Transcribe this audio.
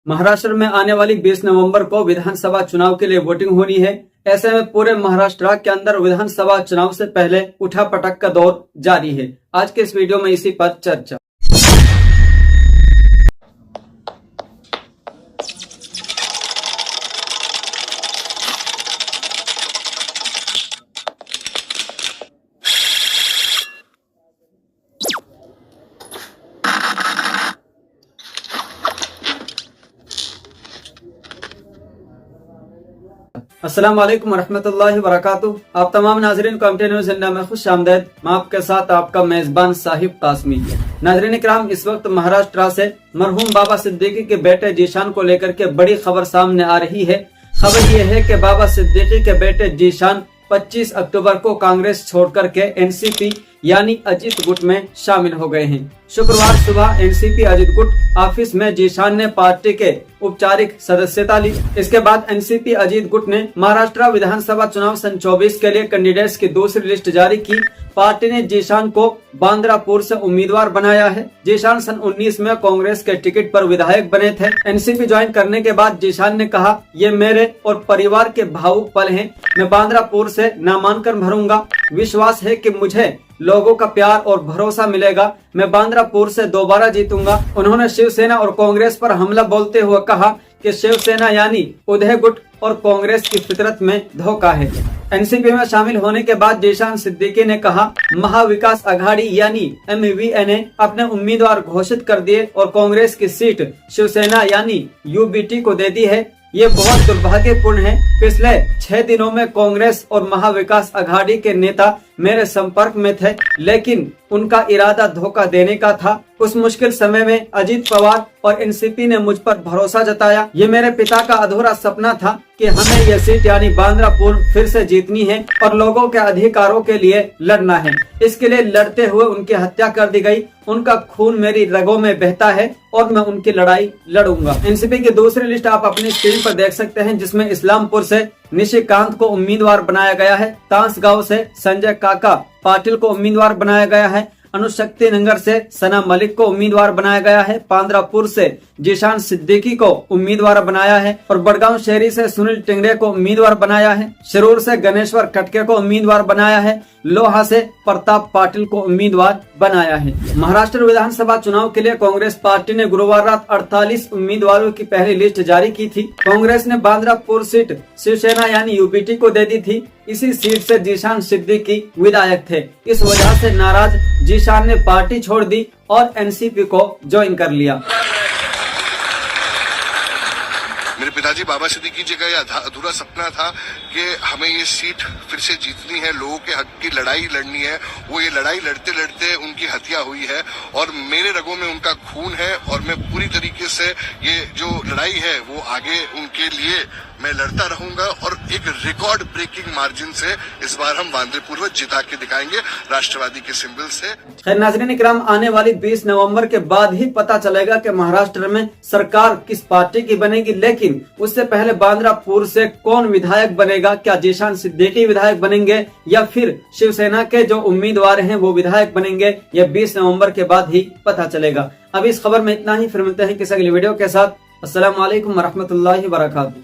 महाराष्ट्र में आने वाली 20 नवंबर को विधानसभा चुनाव के लिए वोटिंग होनी है। ऐसे में पूरे महाराष्ट्र के अंदर विधानसभा चुनाव से पहले उठापटक का दौर जारी है। आज के इस वीडियो में इसी पर चर्चा। अस्सलाम वालेकुम वरहमतुल्लाहि वबरकातुहू। आप तमाम नाजरीन को एमटी न्यूज़ इंडिया में खुश आमदेद। मैं आपके साथ आपका मेजबान साहिब कासमी। नाजरीन इकराम, इस वक्त महाराष्ट्र से मरहूम बाबा सिद्दीकी के बेटे जीशान को लेकर के बड़ी खबर सामने आ रही है। खबर यह है कि बाबा सिद्दीकी के बेटे जीशान 25 अक्टूबर को कांग्रेस छोड़कर के एनसीपी यानी अजीत गुट में शामिल हो गए हैं। शुक्रवार सुबह एनसीपी अजीत गुट ऑफिस में जीशान ने पार्टी के औपचारिक सदस्यता ली। इसके बाद एनसीपी अजीत गुट ने महाराष्ट्र विधानसभा चुनाव सन 24 के लिए कैंडिडेट्स की दूसरी लिस्ट जारी की। पार्टी ने जीशान को बांद्रापुर से उम्मीदवार बनाया है। जीशान सन 19 में कांग्रेस के टिकट पर विधायक बने थे। एनसीपी ज्वाइन करने के बाद जीशान ने कहा, ये मेरे और परिवार के भावुक पल हैं। मैं बांद्रापुर से नामांकन भरूंगा। विश्वास है कि मुझे लोगों का प्यार और भरोसा मिलेगा। मैं बांद्रापुर से दोबारा जीतूंगा। उन्होंने शिवसेना और कांग्रेस पर हमला बोलते हुए कहा कि शिवसेना यानी उदय गुट और कांग्रेस की फितरत में धोखा है। एनसीपी में शामिल होने के बाद जीशान सिद्दीकी ने कहा, महाविकास आघाड़ी यानी MVN ने अपने उम्मीदवार घोषित कर दिए और कांग्रेस की सीट शिवसेना यानी UBT को दे दी है। ये बहुत दुर्भाग्यपूर्ण है। पिछले 6 दिनों में कांग्रेस और महाविकास आघाड़ी के नेता मेरे संपर्क में थे, लेकिन उनका इरादा धोखा देने का था। उस मुश्किल समय में अजीत पवार और एनसीपी ने मुझ पर भरोसा जताया। ये मेरे पिता का अधूरा सपना था कि हमें यह सीट यानी बांद्रापुर फिर से जीतनी है और लोगों के अधिकारों के लिए लड़ना है। इसके लिए लड़ते हुए उनकी हत्या कर दी गई। उनका खून मेरी रगों में बहता है और मैं उनकी लड़ाई लड़ूंगा। एनसीपी की दूसरी लिस्ट आप अपनी स्क्रीन पर देख सकते हैं, जिसमें इस्लामपुर से निशिकांत को उम्मीदवार बनाया गया है। तांसगांव से संजय काका पाटिल को उम्मीदवार बनाया गया है। अनुशक्ति नगर से सना मलिक को उम्मीदवार बनाया गया है। पांद्रापुर से जीशान सिद्दीकी को उम्मीदवार बनाया है और बड़गांव शहरी से सुनील टिंगरे को उम्मीदवार बनाया है। शिरूर से गणेश्वर कटके को उम्मीदवार बनाया है। लोहा से प्रताप पाटिल को उम्मीदवार बनाया है। महाराष्ट्र विधानसभा चुनाव के लिए कांग्रेस पार्टी ने गुरुवार रात 48 उम्मीदवारों की पहली लिस्ट जारी की थी। कांग्रेस ने बांद्रापुर सीट शिवसेना यानी UBT को दे दी थी। इसी सीट से जीशान सिद्दीकी विधायक थे। इस वजह से नाराज जीशान ने पार्टी छोड़ दी और एनसीपी को ज्वाइन कर लिया। मेरे पिताजी बाबा सिद्दीकी जी का यह अधूरा सपना था कि हमें ये सीट फिर से जीतनी है, लोगों के हक की लड़ाई लड़नी है। वो ये लड़ाई लड़ते लड़ते उनकी हत्या हुई है और मेरे रगों में उनका खून है और मैं पूरी तरीके से ये जो लड़ाई है वो आगे उनके लिए मैं लड़ता रहूंगा और एक रिकॉर्ड ब्रेकिंग मार्जिन से इस बार हम बांद्रापुर में जिता के दिखाएंगे राष्ट्रवादी के सिंबल से। खैर नाज़रीन इकराम, आने वाली 20 नवंबर के बाद ही पता चलेगा कि महाराष्ट्र में सरकार किस पार्टी की बनेगी, लेकिन उससे पहले बांद्रापुर से कौन विधायक बनेगा। क्या जीशान सिद्दीकी विधायक बनेंगे या फिर शिवसेना के जो उम्मीदवार हैं वो विधायक बनेंगे, यह 20 नवंबर के बाद ही पता चलेगा। अभी इस खबर में इतना ही। फिर मिलते हैं किसी अगली वीडियो के साथ। अस्सलाम वालेकुम वरहमतुल्लाहि वबरकातुहू।